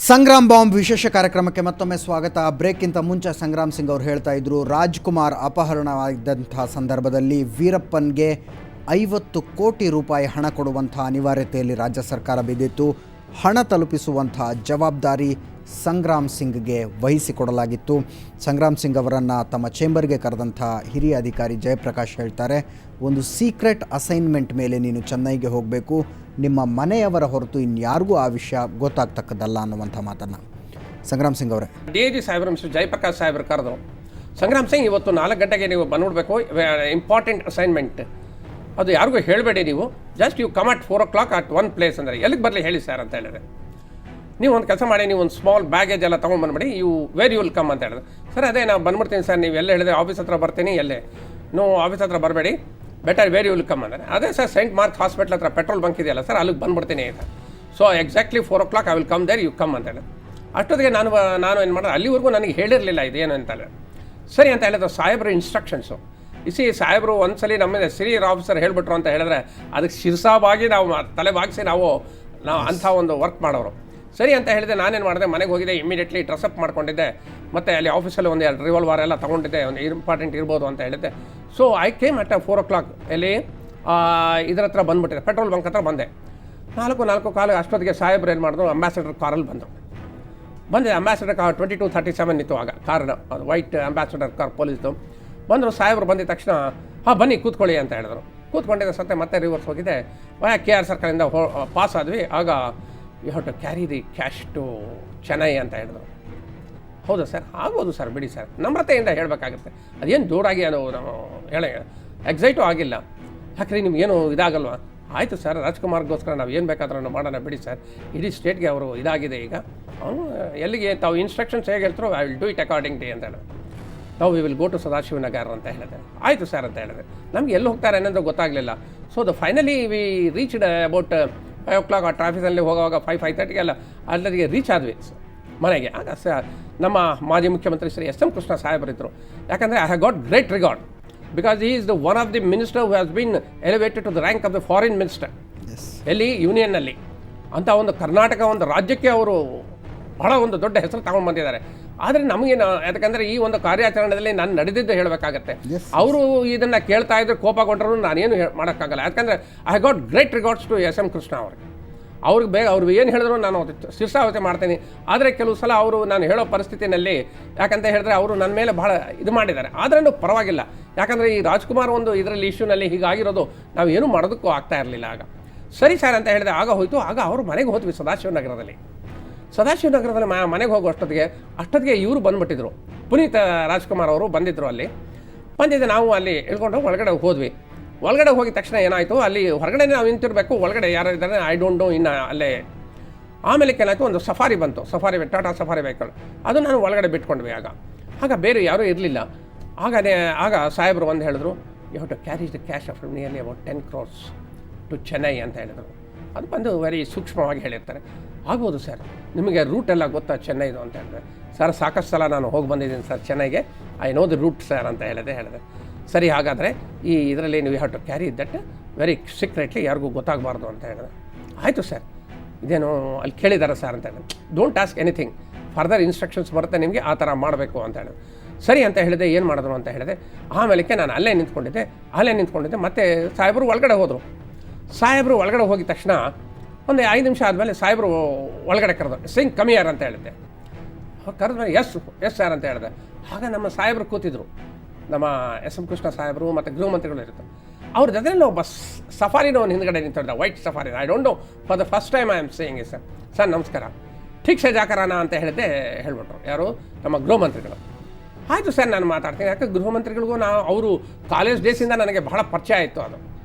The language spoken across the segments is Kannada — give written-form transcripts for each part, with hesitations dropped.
ಸಂಗ್ರಾಮ್ ಬಾಂಬ್ ವಿಶೇಷ ಕಾರ್ಯಕ್ರಮಕ್ಕೆ ಮತ್ತೊಮ್ಮೆ ಸ್ವಾಗತ. ಬ್ರೇಕ್ಗಿಂತ ಮುಂಚೆ ಸಂಗ್ರಾಮ್ ಸಿಂಗ್ ಅವರು ಹೇಳ್ತಾ ಇದ್ರು, ರಾಜ್ಕುಮಾರ್ ಅಪಹರಣವಾದಂಥ ಸಂದರ್ಭದಲ್ಲಿ ವೀರಪ್ಪನ್ಗೆ 50 ಕೋಟಿ ರೂಪಾಯಿ ಹಣ ಕೊಡುವಂಥ ಅನಿವಾರ್ಯತೆಯಲ್ಲಿ ರಾಜ್ಯ ಸರ್ಕಾರ ಬಿದ್ದಿತ್ತು. ಹಣ ತಲುಪಿಸುವಂಥ ಜವಾಬ್ದಾರಿ ಸಂಗ್ರಾಮ್ ಸಿಂಗ್ಗೆ ವಹಿಸಿಕೊಡಲಾಗಿತ್ತು. ಸಂಗ್ರಾಮ್ ಸಿಂಗ್ ಅವರನ್ನು ತಮ್ಮ ಚೇಂಬರ್ಗೆ ಕರೆದಂಥ ಹಿರಿಯ ಅಧಿಕಾರಿ ಜಯಪ್ರಕಾಶ್ ಹೇಳ್ತಾರೆ, ಒಂದು ಸೀಕ್ರೆಟ್ ಅಸೈನ್ಮೆಂಟ್ ಮೇಲೆ ನೀನು ಚೆನ್ನೈಗೆ ಹೋಗಬೇಕು, ನಿಮ್ಮ ಮನೆಯವರ ಹೊರತು ಇನ್ಯಾರಿಗೂ ಆ ವಿಷಯ ಗೊತ್ತಾಗ್ತಕ್ಕದ್ದಲ್ಲ ಅನ್ನುವಂಥ ಮಾತನ್ನು ಸಂಗ್ರಾಮ್ ಸಿಂಗ್ ಅವರೇ DIG ಸಾಹೇಬರು ಮಿಸ್ಟರ್ ಜಯಪ್ರಕಾಶ್ ಸಾಹೇಬರು ಕರೆದು, ಸಂಗ್ರಾಮ್ ಸಿಂಗ್ ಇವತ್ತು 4 ಗಂಟೆಗೆ ನೀವು ಬಂದ್ಬಿಡ್ಬೇಕು, ಇಂಪಾರ್ಟೆಂಟ್ ಅಸೈನ್ಮೆಂಟ್, ಅದು ಯಾರಿಗೂ ಹೇಳಬೇಡಿ, ನೀವು just you come at 4 o'clock at one place ಅಂದರೆ ಎಲ್ಲಿಗೆ ಬರಲಿ ಹೇಳಿ ಸರ್ ಅಂತ ಹೇಳಿದ್ರೆ, ನೀವು ಒಂದು ಕೆಲಸ ಮಾಡಿ, ನೀವು ಒಂದು ಸ್ಮಾಲ್ ಬ್ಯಾಗೇಜ್ ಎಲ್ಲ ತೊಗೊಂಡ್ಬಂದ್ಬಿಡಿ, ವೇರ್ ಯು ವಿಲ್ ಕಮ್ ಅಂತ ಹೇಳಿದ್ರೆ, ಸರ್ ಅದೇ ನಾನು ಬಂದ್ಬಿಡ್ತೀನಿ ಸರ್, ನೀವು ಎಲ್ಲ ಹೇಳಿದ್ರೆ ಆಫೀಸ್ ಹತ್ರ ಬರ್ತೀನಿ, ಎಲ್ಲೇ ನೋ ಆಫೀಸ್ ಹತ್ರ ಬರಬೇಡಿ, better where you will come ಅಂದರೆ, ಅದೇ ಸರ್ ಸೆಂಟ್ ಮಾರ್ಕ್ ಹಾಸ್ಪಿಟ್ಲ್ ಹತ್ರ ಪೆಟ್ರೋಲ್ ಬಂಕ್ ಇದೆಯಲ್ಲ ಸರ್, ಅಲ್ಲಿಗೆ ಬಂದ್ಬಿಡ್ತೀನಿ ಅಂತ. So exactly 4 o'clock I will come there, you come ಅಂತ ಹೇಳಿ. ಅಷ್ಟೊತ್ತಿಗೆ ನಾನು ಏನು ಮಾಡೋದು, ಅಲ್ಲಿವರೆಗೂ ನನಗೆ ಹೇಳಿರಲಿಲ್ಲ ಇದೇನು ಅಂತ ಹೇಳಿ. ಸರಿ ಅಂತ ಹೇಳಿದ್ರು ಸಾಹೇಬ್ರ ಇನ್ಸ್ಟ್ರಕ್ಷನ್ಸು. ಸಾಹೇಬರು ಒಂದ್ಸಲಿ ನಮ್ಮ ಸೀನಿಯರ್ ಆಫೀಸರ್ ಹೇಳಿಬಿಟ್ರು ಅಂತ ಹೇಳಿದ್ರೆ ಅದಕ್ಕೆ ಶಿರಸಾವಾಗಿ ನಾವು ತಲೆ ಬಾಗಿಸಿ ನಾವು ಅಂಥ ಒಂದು ವರ್ಕ್ ಮಾಡೋರು. ಸರಿ ಅಂತ ಹೇಳಿದೆ, ನಾನೇನು ಮಾಡಿದೆ, ಮನೆಗೆ ಹೋಗಿದ್ದೆ, ಇಮಿಡಿಯೇಟ್ಲಿ ಡ್ರೆಸ್ಅಪ್ ಮಾಡ್ಕೊಂಡಿದ್ದೆ, ಮತ್ತು ಅಲ್ಲಿ ಆಫೀಸಲ್ಲಿ ಒಂದು 2 ರಿವಾಲ್ವರ್ ಎಲ್ಲ ತೊಗೊಂಡಿದ್ದೆ, ಒಂದು ಇಂಪಾರ್ಟೆಂಟ್ ಇರ್ಬೋದು ಅಂತ ಹೇಳಿದ್ದೆ. So I came at 4 o'clock ಎಲ್ಲಿ ಇದ್ರ ಹತ್ರ ಬಂದುಬಿಟ್ಟಿದೆ, ಪೆಟ್ರೋಲ್ ಬಂಕ್ ಹತ್ರ ಬಂದೆ. 4 ಕಾಲು ಅಷ್ಟೊತ್ತಿಗೆ ಸಾಹೇಬ್ರು ಏನು ಮಾಡಿದ್ರು, ಅಂಬಾಸಿಡರ್ ಕಾರಲ್ಲಿ ಬಂದರು. ಅಂಬಾಸಿಡರ್ ಕಾರ್ 2237 ಇತ್ತು ಆಗ ಕಾರಣ, ಅದು ವೈಟ್ ಅಂಬಾಸಿಡರ್ ಕಾರ್ ಪೊಲೀಸ್ದು. ಬಂದರು ಸಾಹೇಬ್ರು, ಬಂದಿದ ತಕ್ಷಣ ಬನ್ನಿ ಕೂತ್ಕೊಳ್ಳಿ ಅಂತ ಹೇಳಿದ್ರು. ಕೂತ್ಕೊಂಡಿದ್ದ ಸತ್ತೆ ಮತ್ತೆ ರಿವರ್ಸ್ ಹೋಗಿದೆ, KR ಸರ್ಕಲಿಂದ ಪಾಸ್ ಆದ್ವಿ. ಆಗ you have to carry the cash to Chennai ಅಂತ ಹೇಳಿದ್ರು. ಹೌದಾ ಸರ್, ಆಗ್ಬೋದು ಸರ್, ಬಿಡಿ ಸರ್, ನಮ್ರತೆಯಿಂದ ಹೇಳಬೇಕಾಗುತ್ತೆ, ಅದೇನು ಜೋರಾಗಿ ಅದು ನಾವು ಎಕ್ಸೈಟು ಆಗಿಲ್ಲ. ಯಾಕ್ರಿ ನಿಮ್ಗೇನು ಇದಾಗಲ್ವಾ? ಆಯಿತು ಸರ್, ರಾಜ್ಕುಮಾರ್ಗೋಸ್ಕರ ನಾವು ಏನು ಬೇಕಾದ್ರೂ ಮಾಡೋಣ ಬಿಡಿ ಸರ್, ಇಡೀ ಸ್ಟೇಟ್ಗೆ ಅವರು ಇದಾಗಿದೆ ಈಗ, ಅವನು ಎಲ್ಲಿಗೆ ತಾವು ಇನ್ಸ್ಟ್ರಕ್ಷನ್ಸ್ ಹೇಗೆ ಹೇಳ್ತಾರೋ I will do it according ಡಿ ಅಂತ ಹೇಳಿದ್ರು. ನಾವು we will go to Sadashivanagar ಅಂತ ಹೇಳಿದೆ. ಆಯಿತು ಸರ್ ಅಂತ ಹೇಳಿದೆ. ನಮ್ಗೆ ಎಲ್ಲಿ ಹೋಗ್ತಾರೆ ಅನ್ನೋದು ಗೊತ್ತಾಗಲಿಲ್ಲ. So finally we reached about 5 o'clock ಆ ಟ್ರಾಫಿಕಲ್ಲಿ ಹೋಗುವಾಗ 5:30 ಎಲ್ಲ ಅಲ್ಲಿಗೆ ರೀಚ್ ಆದ್ವಿ ಮನೆಗೆ. ಆಗ ನಮ್ಮ ಮಾಜಿ ಮುಖ್ಯಮಂತ್ರಿ ಶ್ರೀ SM ಕೃಷ್ಣ ಸಾಹೇಬರಿದ್ದರು. ಯಾಕಂದರೆ I have got great regard because he is the one of the minister who has been elevated to the rank of the foreign minister ಎಲ್ಲಿ ಯೂನಿಯನ್ನಲ್ಲಿ. ಅಂಥ ಒಂದು ಕರ್ನಾಟಕ ಒಂದು ರಾಜ್ಯಕ್ಕೆ ಅವರು ಬಹಳ ಒಂದು ದೊಡ್ಡ ಹೆಸರು ತಗೊಂಡು ಬಂದಿದ್ದಾರೆ. ಆದರೆ ನಮಗೇನು, ಯಾಕಂದರೆ ಈ ಒಂದು ಕಾರ್ಯಾಚರಣೆಯಲ್ಲಿ ನಾನು ನಡೆದಿದ್ದು ಹೇಳಬೇಕಾಗತ್ತೆ. ಅವರು ಇದನ್ನು ಕೇಳ್ತಾ ಇದ್ರೆ ಕೋಪಗೊಂಡ್ರು ನಾನೇನು ಮಾಡೋಕ್ಕಾಗಲ್ಲ. ಯಾಕಂದರೆ I got great regards to SM Krishna ಅವ್ರಿಗೆ ಅವ್ರು ಏನು ಹೇಳಿದ್ರು ನಾನು ಶಿರ್ಸಾವತಿ ಮಾಡ್ತೀನಿ. ಆದರೆ ಕೆಲವು ಸಲ ಅವರು ನಾನು ಹೇಳೋ ಪರಿಸ್ಥಿತಿನಲ್ಲಿ, ಯಾಕಂತ ಹೇಳಿದ್ರೆ ಅವರು ನನ್ನ ಮೇಲೆ ಭಾಳ ಇದು ಮಾಡಿದ್ದಾರೆ. ಆದ್ರೂ ಪರವಾಗಿಲ್ಲ, ಯಾಕಂದರೆ ಈ ರಾಜ್ಕುಮಾರ್ ಒಂದು ಇದರಲ್ಲಿ ಇಶ್ಯೂನಲ್ಲಿ ಹೀಗಾಗಿರೋದು ನಾವು ಏನೂ ಮಾಡೋದಕ್ಕೂ ಆಗ್ತಾ ಇರಲಿಲ್ಲ. ಆಗ ಸರಿ ಸರ್ ಅಂತ ಹೇಳಿದೆ. ಆಗ ಹೋಯಿತು. ಆಗ ಅವರು ಮನೆಗೆ ಹೋದ್ವಿ ಸದಾಶಿವನಗರದಲ್ಲಿ ಮನೆಗೆ ಹೋಗೋ ಅಷ್ಟೊತ್ತಿಗೆ ಇವರು ಬಂದುಬಿಟ್ಟಿದ್ರು, ಪುನೀತ್ ರಾಜ್ಕುಮಾರ್ ಅವರು ಬಂದಿದ್ದರು. ಅಲ್ಲಿ ಬಂದಿದ್ದೆ, ನಾವು ಅಲ್ಲಿ ಹೇಳ್ಕೊಂಡು ಒಳಗಡೆ ಹೋದ್ವಿ. ಒಳಗಡೆ ಹೋಗಿದ ತಕ್ಷಣ ಏನಾಯಿತು, ಅಲ್ಲಿ ಹೊರಗಡೆ ನಾವು ನಿಂತಿರಬೇಕು, ಒಳಗಡೆ ಯಾರು ಇದ್ದಾರೆ ಐ ಡೋಂಟ್ ನೋ ಇನ್ನು ಅಲ್ಲೇ. ಆಮೇಲೆ ಏನಾಯಿತು, ಒಂದು ಸಫಾರಿ ಬಂತು, ಟಾಟಾ ಸಫಾರಿ ವೆಹಿಕಲ್, ಅದು ನಾನು ಒಳಗಡೆ ಬಿಟ್ಕೊಂಡ್ವಿ. ಆಗ ಬೇರೆ ಯಾರೂ ಇರಲಿಲ್ಲ. ಆಗ ಸಾಹೇಬರು ಒಂದು ಹೇಳಿದ್ರು, you have to carry the cash of nearly about 10 crores to Chennai ಅಂತ ಹೇಳಿದರು. ಅದು ಬಂದು ವೆರಿ ಸೂಕ್ಷ್ಮವಾಗಿ ಹೇಳಿರ್ತಾರೆ. ಆಗ್ಬೋದು ಸರ್, ನಿಮಗೆ ರೂಟ್ ಎಲ್ಲ ಗೊತ್ತಾ ಚೆನ್ನೈದು ಅಂತ ಹೇಳಿದ್ರೆ, ಸರ್ ಸಾಕಷ್ಟು ಸಲ ನಾನು ಹೋಗಿ ಬಂದಿದ್ದೀನಿ ಸರ್ ಚೆನ್ನೈಗೆ, I know the route sir ಅಂತ ಹೇಳಿದೆ. ಸರಿ, ಹಾಗಾದರೆ ಈ ಇದರಲ್ಲಿ ನೀವು have to carry that very secretly, ಯಾರಿಗೂ ಗೊತ್ತಾಗಬಾರ್ದು ಅಂತ ಹೇಳಿದೆ. ಆಯಿತು ಸರ್, ಇದೇನು ಅಲ್ಲಿ ಕೇಳಿದ್ದಾರೆ ಸರ್ ಅಂತ ಹೇಳಿದೆ. Don't ask anything, further instructions ಬರುತ್ತೆ ನಿಮಗೆ, ಆ ಥರ ಮಾಡಬೇಕು ಅಂತ ಹೇಳಿದೆ. ಸರಿ ಅಂತ ಹೇಳಿದೆ. ಏನು ಮಾಡಿದ್ರು ಅಂತ ಹೇಳಿದೆ. ಆಮೇಲೆ ನಾನು ಅಲ್ಲೇ ನಿಂತ್ಕೊಂಡಿದ್ದೆ. ಮತ್ತೆ ಸಾಹೇಬರು ಒಳಗಡೆ ಹೋದರು. ಸಾಹೇಬರು ಒಳಗಡೆ ಹೋಗಿದ ತಕ್ಷಣ ಒಂದು 5 ನಿಮಿಷ ಆದಮೇಲೆ ಸಾಹೇಬರು ಒಳಗಡೆ ಕರೆದು, ಸಿಂಗ್ ಕಮಿಯರ್ ಅಂತ ಹೇಳಿದ್ದೆ. ಕರೆದ್ಮೇಲೆ ಎಸ್ ಸರ್ ಅಂತ ಹೇಳಿದೆ. ಆಗ ನಮ್ಮ ಸಾಹೇಬರು ಕೂತಿದ್ರು, ನಮ್ಮ SM ಕೃಷ್ಣ ಸಾಹೇಬರು ಮತ್ತು ಗೃಹ ಮಂತ್ರಿಗಳು ಇರ್ತಾರೆ. ಅವ್ರ ಜೊತೆಯಲ್ಲಿ ಒಬ್ಬ ಸಫಾರಿನ ಒಂದು ಹಿಂದ್ಗಡೆ ನಿಂತಿದ್ದ, white safari. I don't know, for the first time I am saying is sir ನಮಸ್ಕಾರ, ಠೀಕ್ ಸೆ ಜಾಕರಾನ ಅಂತ ಹೇಳ್ಬಿಟ್ರು. ಯಾರು? ನಮ್ಮ ಗೃಹ ಮಂತ್ರಿಗಳು. ಆಯಿತು ಸರ್, ನಾನು ಮಾತಾಡ್ತೀನಿ. ಯಾಕೆ ಗೃಹ ಮಂತ್ರಿಗಳಿಗೂ ಅವರು ಕಾಲೇಜ್ ಡೇಸಿಂದ ನನಗೆ ಬಹಳ ಪರಿಚಯ ಆಯಿತು.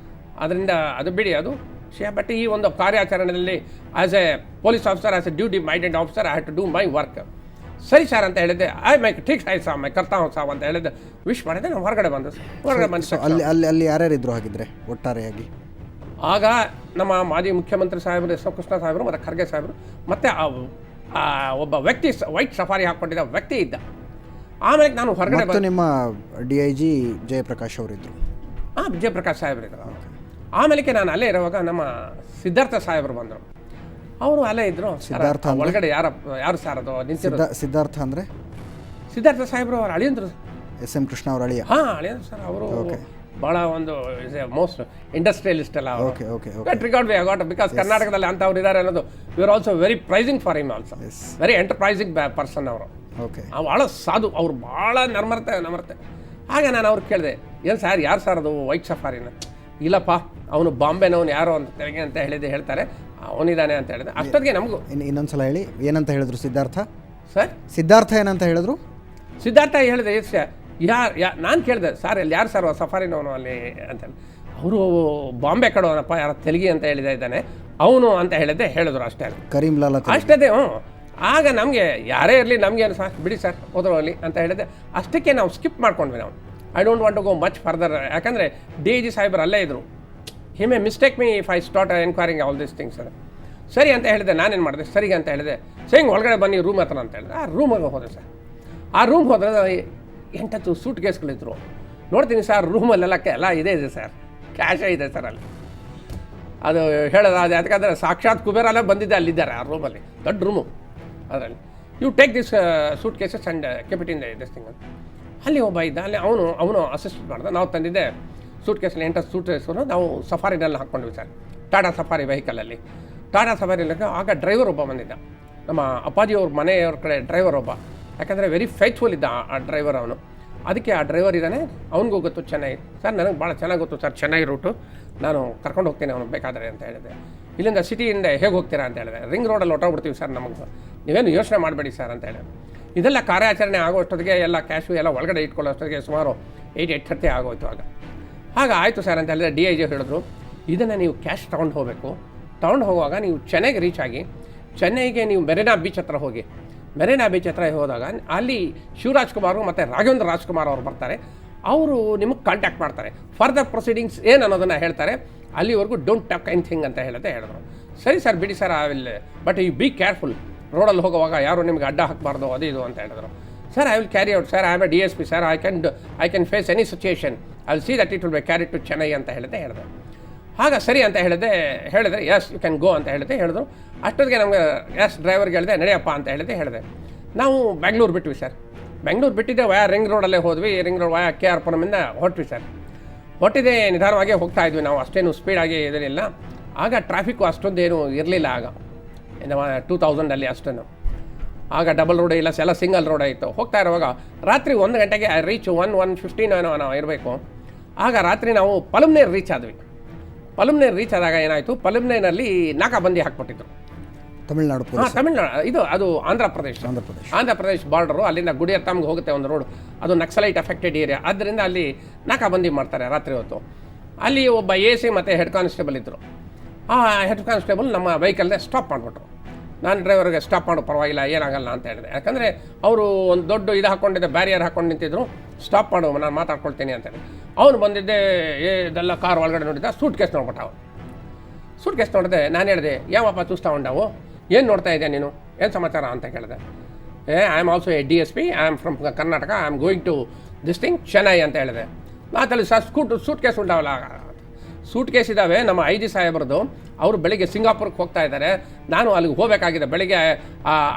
ಅದರಿಂದ ಅದು ಬಿಡಿ, ಅದು ಬಟ್ ಈ ಒಂದು ಕಾರ್ಯಾಚರಣೆಯಲ್ಲಿ as a police officer, as a duty minded officer, I have to do my work. ಸರಿ ಸರ್ ಅಂತ ಹೇಳಿದ್ದೆ. ಠೀಕ್ ಆಯ್ತು ಸಾವ್, ಕರ್ತಾ ಹೋ ಸಾವ್ ಅಂತ ಹೇಳಿದ್ದೆ. ವಿಶ್ ಮಾಡಿದೆ. ನಾವು ಹೊರಗಡೆ ಬಂದು ಅಲ್ಲಿ ಯಾರ್ಯಾರಿದ್ರು ಹಾಗಿದ್ರೆ ಒಟ್ಟಾರೆಯಾಗಿ? ಆಗ ನಮ್ಮ ಮಾಜಿ ಮುಖ್ಯಮಂತ್ರಿ ಸಾಹೇಬರು SM ಕೃಷ್ಣ ಸಾಹೇಬರು ಮತ್ತು ಖರ್ಗೆ ಸಾಹೇಬರು, ಮತ್ತು ಒಬ್ಬ ವ್ಯಕ್ತಿ ವೈಟ್ ಸಫಾರಿ ಹಾಕ್ಕೊಂಡಿದ್ದ ವ್ಯಕ್ತಿ ಇದ್ದ. ಆಮೇಲೆ ನಾನು ಹೊರಗಡೆ ಬಂದು ನಿಮ್ಮ DIG ಜಯಪ್ರಕಾಶ್ ಅವರಿದ್ದರು. ಜಯಪ್ರಕಾಶ್ ಸಾಹೇಬರು ಇದ್ದರು. ಆಮೇಲೆ ನಾನು ಅಲ್ಲೇ ಇರುವಾಗ ನಮ್ಮ ಸಿದ್ಧಾರ್ಥ ಸಾಹೇಬರು ಬಂದರು. ಅವರು ಅಲ್ಲೇ ಇದ್ರು. ಸಿದ್ಧಾರ್ಥ ಒಳಗಡೆ ಯಾರು ಸರ್ ಅದು ನಿಂತಿರೋದು? ಸಿದ್ಧಾರ್ಥ ಅಂದರೆ ಸಿದ್ಧಾರ್ಥ ಸಾಹೇಬ್ರು ಅವ್ರು ಅಳಿಯಂದ್ರು. SM ಕೃಷ್ಣ ಅವ್ರ ಅಳಿಯ? ಹಾಂ, ಅಳಿಯಂದ್ರು ಸರ್. ಅವರು ಭಾಳ ಒಂದು ಮೋಸ್ಟ್ ಇಂಡಸ್ಟ್ರಿಯಲಿಸ್ಟ್ ಅಲ್ಲ ಅವರು. ಬಿಕಾಸ್ ಕರ್ನಾಟಕದಲ್ಲಿ ಅಂತವ್ರು ಇದ್ದಾರೆ ಅನ್ನೋದು. We are also very pricing for him also. Very enterprising person ಅವರು. ಭಾಳ ಸಾಧು ಅವ್ರು, ಭಾಳ ನಮ್ರತೆ. ಆಗ ನಾನು ಅವ್ರಿಗೆ ಕೇಳಿದೆ, ಏನು ಸರ್, ಯಾರು ಸರ್ ಅದು ವೈಟ್ ಸಫಾರಿನ? ಇಲ್ಲಪ್ಪ, ಅವನು ಬಾಂಬೆನವನು ಯಾರೋ ಅಂತ ಹೇಳ್ತಾರೆ, ಅವನಿದ್ದಾನೆ ಅಂತ ಹೇಳಿದೆ. ಅಷ್ಟೊತ್ತಿಗೆ ನಮಗೂ ಇನ್ನೊಂದ್ಸಲ ಹೇಳಿ, ಏನಂತ ಹೇಳಿದ್ರು ಸಿದ್ಧಾರ್ಥ? ಸರ್, ಸಿದ್ಧಾರ್ಥ ಏನಂತ ಹೇಳಿದ್ರು? ಸಿದ್ಧಾರ್ಥ ಹೇಳಿದೆ, ನಾನು ಕೇಳಿದೆ, ಸರ್ ಅಲ್ಲಿ ಯಾರು ಸರ್ ಸಫಾರಿನವನು ಅಲ್ಲಿ ಅಂತೇಳಿ. ಅವರು ಬಾಂಬೆ ಕಡೋನಪ್ಪ, ಯಾರೋ ತೆಲುಗಿ ಅಂತ ಇದ್ದಾನೆ ಅವನು ಅಂತ ಹೇಳಿದ್ರು ಅಷ್ಟೇ. ಕರೀಂ ಲಾಲಾ ಅಷ್ಟೇ. ಆಗ ನಮಗೆ ಯಾರೇ ಇರಲಿ ನಮಗೇನು ಸರ್, ಬಿಡಿ ಸರ್ ಹೋದ್ರಲ್ಲಿ ಅಂತ ಹೇಳಿದೆ. ಅಷ್ಟಕ್ಕೆ ನಾವು ಸ್ಕಿಪ್ ಮಾಡ್ಕೊಂಡ್ವಿ. ನಾವು I don't want to go much further. ಯಾಕಂದರೆ DIG ಸಾಹೇಬರು ಅಲ್ಲೇ ಇದ್ದರು. He may mistake me if I start enquiring all these things. ಸರಿ ಅಂತ ಹೇಳಿದೆ. ನಾನೇನು ಮಾಡಿದೆ, ಸರಿಗೆ ಅಂತ ಹೇಳಿದೆ. ಸರಿ, ಒಳಗಡೆ ಬನ್ನಿ ರೂಮ್ ಹತ್ರ ಅಂತ ಹೇಳಿದೆ. ಆ ರೂಮಿಗೆ ಹೋದೆ ಸರ್. ಆ ರೂಮ್ ಹೋದ್ರೆ 8 ಸೂಟ್ ಕೇಸ್ಗಳಿದ್ರು. ನೋಡ್ತೀನಿ ಸರ್, ರೂಮಲ್ಲೆಲ್ಲ ಎಲ್ಲ ಇದೆ ಸರ್, ಕ್ಯಾಶೇ ಇದೆ ಸರ್ ಅಲ್ಲಿ. ಅದು ಹೇಳೋದು ಅದು ಯಾಕಂದರೆ ಸಾಕ್ಷಾತ್ ಕುಬೇರಲ್ಲೇ ಬಂದಿದ್ದೆ, ಅಲ್ಲಿದ್ದಾರೆ ಆ ರೂಮಲ್ಲಿ, ದೊಡ್ಡ ರೂಮು. ಅದರಲ್ಲಿ you take this suitcases and keep it in this thing ಅಂತ. ಅಲ್ಲಿ ಒಬ್ಬ ಇದ್ದ, ಅಲ್ಲಿ ಅವನು ಅಸಿಸ್ಟ್ ಮಾಡಿದ. ನಾವು ತಂದಿದ್ದೆ ಸೂಟ್ ಕೇಸಲ್ಲಿ 8 ಸೂಟ್ ಕೇಸನ್ನು ನಾವು ಸಫಾರಿನಲ್ಲಿ ಹಾಕ್ಕೊಂಡ್ವಿ ಸರ್, ಟಾಟಾ ಸಫಾರಿ ವೆಹಿಕಲಲ್ಲಿ. ಟಾಟಾ ಸಫಾರಿಯಲ್ಲಿ ಆಗ ಡ್ರೈವರ್ ಒಬ್ಬ ಬಂದಿದ್ದ, ನಮ್ಮ ಅಪ್ಪಾಜಿಯವ್ರ ಮನೆಯವ್ರ ಕಡೆ ಡ್ರೈವರ್ ಒಬ್ಬ. ಯಾಕಂದರೆ ವೆರಿ ಫೇತ್ಫುಲ್ ಇದ್ದ ಆ ಡ್ರೈವರ್ ಅವನು. ಅದಕ್ಕೆ ಆ ಡ್ರೈವರ್ ಇದ್ದಾನೆ, ಅವ್ನಿಗೂ ಗೊತ್ತು ಚೆನ್ನೈ. ಸರ್, ನನಗೆ ಭಾಳ ಚೆನ್ನಾಗಿ ಗೊತ್ತು ಸರ್ ಚೆನ್ನೈ ರೂಟು, ನಾನು ಕರ್ಕೊಂಡು ಹೋಗ್ತೀನಿ ಅವನು ಬೇಕಾದರೆ ಅಂತ ಹೇಳಿದೆ. ಇಲ್ಲಿಂದ ಸಿಟಿಯಿಂದ ಹೇಗೆ ಹೋಗ್ತೀರಾ ಅಂತ ಹೇಳಿದೆ. ರಿಂಗ್ ರೋಡಲ್ಲಿ ಹೊಟ್ಟೋಗ್ಬಿಡ್ತೀವಿ ಸರ್, ನಮಗೆ ನೀವೇನು ಯೋಚನೆ ಮಾಡಬೇಡಿ ಸರ್ ಅಂತ ಹೇಳಿದೆ. ಇದೆಲ್ಲ ಕಾರ್ಯಾಚರಣೆ ಆಗೋಷ್ಟೊತ್ತಿಗೆ ಎಲ್ಲ ಕ್ಯಾಶು ಎಲ್ಲ ಒಳಗಡೆ ಇಟ್ಕೊಳ್ಳೋಷ್ಟೊತ್ತಿಗೆ ಸುಮಾರು 8:30 ಆಗೋಯ್ತು. ಆಗ ಆಯಿತು ಸರ್ ಅಂತ ಹೇಳಿದ್ರೆ DIG ಹೇಳಿದ್ರು, ಇದನ್ನು ನೀವು ಕ್ಯಾಶ್ ತೊಗೊಂಡು ಹೋಗಬೇಕು. ತೊಗೊಂಡು ಹೋಗುವಾಗ ನೀವು ಚೆನ್ನೈಗೆ ರೀಚ್ ಆಗಿ, ಚೆನ್ನೈಗೆ ನೀವು ಮೆರಿನಾ ಬೀಚ್ ಹತ್ರ ಹೋಗಿ. ಮೆರಿನಾ ಬೀಚ್ ಹತ್ರ ಹೋದಾಗ ಅಲ್ಲಿ ಶಿವರಾಜ್ ಕುಮಾರ್ ಮತ್ತು ರಾಘವೇಂದ್ರ ರಾಜ್ಕುಮಾರ್ ಅವರು ಬರ್ತಾರೆ. ಅವರು ನಿಮಗೆ ಕಾಂಟ್ಯಾಕ್ಟ್ ಮಾಡ್ತಾರೆ, ಫರ್ದರ್ ಪ್ರೊಸೀಡಿಂಗ್ಸ್ ಏನು ಅನ್ನೋದನ್ನು ಹೇಳ್ತಾರೆ. ಅಲ್ಲಿವರೆಗೂ ಡೋಂಟ್ ಟಾಕ್ ಎನಿಥಿಂಗ್ ಅಂತ ಹೇಳಿದ್ರು. ಸರಿ ಸರ್, ಬಿಡಿ sir, I will, but you be careful, ರೋಡಲ್ಲಿ ಹೋಗುವಾಗ ಯಾರು ನಿಮಗೆ ಅಡ್ಡ ಹಾಕಬಾರ್ದು, ಅದು ಇದು ಅಂತ ಹೇಳಿದ್ರು. Sir, I will carry out sir, I am a DSP sir, I can face any situation, I will see that it will be carry to Chennai ಅಂತ ಹೇಳಿದೆ. ಆಗ ಸರಿ ಅಂತ ಹೇಳಿದ್ರೆ ಎಸ್ ಯು ಕ್ಯಾನ್ ಗೋ ಅಂತ ಹೇಳಿದ್ರು. ಅಷ್ಟೊತ್ತಿಗೆ ನಮಗೆ ಡ್ರೈವರ್ಗೆ ಹೇಳಿದೆ, ನಡೆಯಪ್ಪ ಅಂತ ಹೇಳಿದೆ. ನಾವು ಬೆಂಗಳೂರು ಬಿಟ್ವಿ ಸರ್. ಬೆಂಗಳೂರು ಬಿಟ್ಟಿದ್ದೆ, ವಯಾ ರಿಂಗ್ ರೋಡಲ್ಲೇ ಹೋದ್ವಿ. ರಿಂಗ್ ರೋಡ್ ವಯಾ KR ಪುರಮಿಂದ ಹೊರಟ್ವಿ ಸರ್. ಹೊಟ್ಟಿದೆ, ನಿಧಾನವಾಗಿ ಹೋಗ್ತಾ ಇದ್ವಿ ನಾವು, ಅಷ್ಟೇನು ಸ್ಪೀಡಾಗಿ ಇರಲಿಲ್ಲ. ಆಗ ಟ್ರಾಫಿಕ್ಕು ಅಷ್ಟೊಂದೇನು ಇರಲಿಲ್ಲ. ಆಗ 2000 ಅಷ್ಟನ್ನು. ಆಗ ಡಬಲ್ ರೋಡ್ ಇಲ್ಲ, ಎಲ್ಲ ಸಿಂಗಲ್ ರೋಡ್ ಇತ್ತು. ಹೋಗ್ತಾ ಇರುವಾಗ ರಾತ್ರಿ 1 ಗಂಟೆಗೆ ರೀಚ್ 1:15 ನಾವು ಇರಬೇಕು. ಆಗ ರಾತ್ರಿ ನಾವು ಪಲಮ್ನೇರ್ ರೀಚ್ ಆದ್ವಿ. ಪಲಮ್ನೇರ್ ರೀಚ್ ಆದಾಗ ಏನಾಯಿತು, ಪಲಮ್ನೇರಲ್ಲಿ ನಾಕಾಬಂದಿ ಹಾಕ್ಬಿಟ್ಟಿದ್ರು. ತಮಿಳ್ನಾಡು? ಇದು ಅದು ಆಂಧ್ರ ಪ್ರದೇಶ್ ಬಾರ್ಡರು. ಅಲ್ಲಿಂದ ಗುಡಿಯತ್ತಮ್ಗೆ ಹೋಗುತ್ತೆ ಒಂದು ರೋಡ್, ಅದು ನಕ್ಸಲೈಟ್ ಅಫೆಕ್ಟೆಡ್ ಏರಿಯಾ. ಆದ್ದರಿಂದ ಅಲ್ಲಿ ನಾಕಾಬಂದಿ ಮಾಡ್ತಾರೆ ರಾತ್ರಿ ಹೊತ್ತು. ಅಲ್ಲಿ ಒಬ್ಬ AC ಮತ್ತು ಹೆಡ್ ಕಾನ್ಸ್ಟೇಬಲ್ ಇದ್ದರು. ಆ ಹೆಡ್ ಕಾನ್ಸ್ಟೇಬಲ್ ನಮ್ಮ ವೆಹಿಕಲ್ನೇ ಸ್ಟಾಪ್ ಮಾಡಿಬಿಟ್ರು. ನಾನು ಡ್ರೈವರ್ಗೆ ಸ್ಟಾಪ್ ಮಾಡು, ಪರವಾಗಿಲ್ಲ, ಏನಾಗಲ್ಲ ಅಂತ ಹೇಳಿದೆ. ಯಾಕಂದರೆ ಅವರು ಒಂದು ದೊಡ್ಡ ಇದು ಹಾಕ್ಕೊಂಡಿದ್ದೆ, ಬ್ಯಾರಿಯರ್ ಹಾಕ್ಕೊಂಡು ನಿಂತಿದ್ರು. ಸ್ಟಾಪ್ ಮಾಡು, ನಾನು ಮಾತಾಡ್ಕೊಳ್ತೀನಿ ಅಂತೇಳಿ. ಅವನು ಬಂದಿದ್ದೆ, ಇದೆಲ್ಲ ಕಾರ್ ಒಳಗಡೆ ನೋಡಿದ್ದ, ಸೂಟ್ ಕೇಸ್ ನೋಡ್ಬಿಟ್ಟ. ಸೂಟ್ ಕೇಸ್ ನೋಡಿದೆ. ನಾನು ಹೇಳಿದೆ, ಯಾವಪ್ಪ ಚೂಸ್ತಾ ಉಂಡವು, ಏನು ನೋಡ್ತಾ ಇದ್ದೆ ನೀನು, ಏನು ಸಮಾಚಾರ ಅಂತ ಕೇಳಿದೆ. I am also a DSP, I am from Karnataka, I am going to this thing Chennai ಅಂತ ಹೇಳಿದೆ. ಮಾತಲ್ಲಿ ಸರ್ ಸೂಟ್ ಕೇಸ್ ಉಂಟಾವಲ್ಲ, ಸೂಟ್ ಕೇಸ್ ಇದ್ದಾವೆ ನಮ್ಮ IG ಸಾಹೇಬ್ರದ್ದು. ಅವರು ಬೆಳಿಗ್ಗೆ ಸಿಂಗಾಪುರ್ಗೆ ಹೋಗ್ತಾ ಇದ್ದಾರೆ, ನಾನು ಅಲ್ಲಿಗೆ ಹೋಗಬೇಕಾಗಿದೆ. ಬೆಳಿಗ್ಗೆ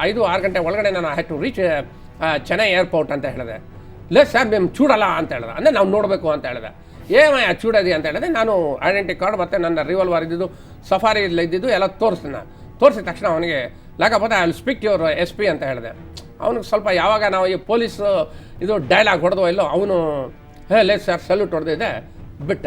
5-6 ಗಂಟೆ ಒಳಗಡೆ ನಾನು had to reach Chennai airport ಅಂತ ಹೇಳಿದೆ. ಇಲ್ಲ ಸರ್, ನಿಮ್ಮ ಚೂಡಲ್ಲ ಅಂತ ಹೇಳಿದೆ. ಅಂದರೆ ನಾವು ನೋಡಬೇಕು ಅಂತ ಹೇಳಿದೆ. ಏಮಯ್ಯ ಚೂಡದಿ ಅಂತ ಹೇಳಿದೆ. ನಾನು ಐಡೆಂಟಿ ಕಾರ್ಡ್ ಮತ್ತು ನನ್ನ ರಿವಾಲ್ವರ್ ಇದ್ದಿದ್ದು, ಸಫಾರಿ ಇದ್ದಿದ್ದು ಎಲ್ಲ ತೋರಿಸಿದ ತಕ್ಷಣ ಅವನಿಗೆ ಲಾಕಪೋತೆ I will speak your SP ಅಂತ ಹೇಳಿದೆ. ಅವನಿಗೆ ಸ್ವಲ್ಪ ಯಾವಾಗ ನಾವು ಈ ಪೊಲೀಸ್ ಇದು ಡೈಲಾಗ್ ಹೊಡೆದೋ ಇಲ್ಲೋ, ಅವನು ಲೇ ಸರ್ ಸಲ್ಯೂಟ್ ಹೊಡೆದಿದ್ದೆ, ಬಿಟ್ಟ.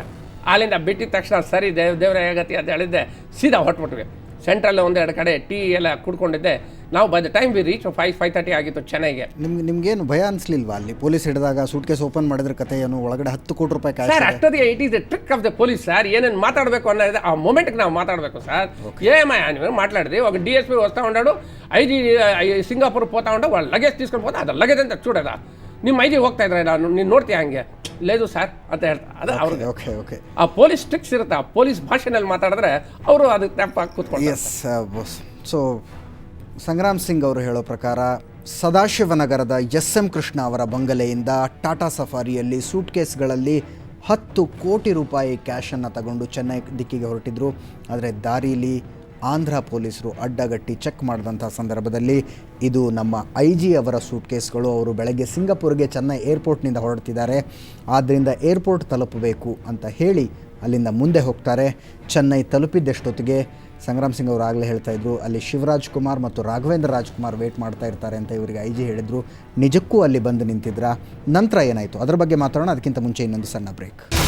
ಅಲ್ಲಿಂದ ಬಿಟ್ಟಿದ ತಕ್ಷಣ ಸರಿ ದೇವ್ರ ಹೇಗತಿ ಅಂತ ಹೇಳಿದ್ದೆ, ಸೀದಾ ಹೊಟ್ಬಿಟ್ವಿ. ಸೆಂಟ್ರಲ್ಲಿ 1-2 ಕಡೆ ಟೀ ಎಲ್ಲ ಕುಡ್ಕೊಂಡಿದ್ದೆ. ನಾವು by the time we reach 5:30 ಆಗಿತ್ತು ಚೆನ್ನೈಗೆ. ನಿಮ್ಗೇನು ಭಯ ಅನಿಸ್ಲಿಲ್ವಾ ಅಲ್ಲಿ ಪೊಲೀಸ್ ಹಿಡಿದಾಗ? ಸೂಟ್ ಕೇಸ್ ಓಪನ್ ಮಾಡಿದ್ರೆ ಕತೆ ಏನು, ಒಳಗಡೆ 10 ಕೋಟಿ ರೂಪಾಯಿ ಕ್ಯಾಶ್ ಸರ್. ಅಷ್ಟೊತ್ತಿಗೆ it is the trick of the police sir. ಏನೇನು ಮಾತಾಡಬೇಕು ಅನ್ನೋದು ಆ ಮೊಮೆಂಟ್ಗೆ ನಾವು ಮಾತಾಡಬೇಕು ಸರ್. ನೀವು ಮಾట్లాಡಿದ್ವಿ ఒక DSP వస్తూ ఉన్నాడు, IG సింగపూర్ పోతా ఉంటా, వాళ్ళు లగేజ్ తీసుకొని పోతే ಅದು ಲಗೇಜ್ ಅಂತ చూడదా, ನಿಮ್ಮ IG ಹೋಗ್ತಾ ಇದ್ರೆ ನೀನು ನೋಡ್ತೀಯ ಹಂಗೆ, లేదు ಸರ್ ಅಂತ ಹೇಳ್ತಾರೆ. ಅದು ಅವ್ರಿಗೆ ಓಕೆ ಆ ಪೊಲೀಸ್ ಟ್ರಿಕ್ಸ್ ಇರುತ್ತೆ. ಆ ಪೊಲೀಸ್ ಭಾಷೆನಲ್ಲಿ ಮಾತಾಡಿದ್ರೆ ಅವರು ಅದಕ್ಕೆ ತಪ್ಪಾಗಿ ಕೂತ್ಕೊಂಡು. ಎಸ್. ಸೊ ಸಂಗ್ರಾಮ್ ಸಿಂಗ್ ಅವರು ಹೇಳೋ ಪ್ರಕಾರ ಸದಾಶಿವನಗರದ SM ಕೃಷ್ಣ ಅವರ ಬಂಗಲೆಯಿಂದ ಟಾಟಾ ಸಫಾರಿಯಲ್ಲಿ ಸೂಟ್ ಕೇಸ್ಗಳಲ್ಲಿ 10 ಕೋಟಿ ರೂಪಾಯಿ ಕ್ಯಾಶನ್ನು ತಗೊಂಡು ಚೆನ್ನೈ ದಿಕ್ಕಿಗೆ ಹೊರಟಿದ್ರು. ಆದರೆ ದಾರಿಲಿ ಆಂಧ್ರ ಪೊಲೀಸರು ಅಡ್ಡಗಟ್ಟಿ ಚೆಕ್ ಮಾಡಿದಂಥ ಸಂದರ್ಭದಲ್ಲಿ ಇದು ನಮ್ಮ IG ಅವರ ಸೂಟ್ಕೇಸ್ಗಳು. ಅವರು ಬೆಳಗ್ಗೆ ಸಿಂಗಪುರ್ಗೆ ಚೆನ್ನೈ ಏರ್ಪೋರ್ಟ್ನಿಂದ ಹೊರಡ್ತಿದ್ದಾರೆ, ಆದ್ದರಿಂದ ಏರ್ಪೋರ್ಟ್ ತಲುಪಬೇಕು ಅಂತ ಹೇಳಿ ಅಲ್ಲಿಂದ ಮುಂದೆ ಹೋಗ್ತಾರೆ. ಚೆನ್ನೈ ತಲುಪಿದ್ದೆಷ್ಟೊತ್ತಿಗೆ ಸಂಗ್ರಾಮ್ ಸಿಂಗ್ ಅವರು ಆಗಲೇ ಹೇಳ್ತಾಯಿದ್ರು, ಅಲ್ಲಿ ಶಿವರಾಜ್ ಕುಮಾರ್ ಮತ್ತು ರಾಘವೇಂದ್ರ ರಾಜ್ಕುಮಾರ್ ವೇಟ್ ಮಾಡ್ತಾ ಇರ್ತಾರೆ ಅಂತ ಇವರಿಗೆ IG ಹೇಳಿದರು. ನಿಜಕ್ಕೂ ಅಲ್ಲಿ ಬಂದು ನಿಂತಿದ್ರ? ನಂತರ ಏನಾಯಿತು ಅದರ ಬಗ್ಗೆ ಮಾತಾಡೋಣ. ಅದಕ್ಕಿಂತ ಮುಂಚೆ ಇನ್ನೊಂದು ಸಣ್ಣ ಬ್ರೇಕ್.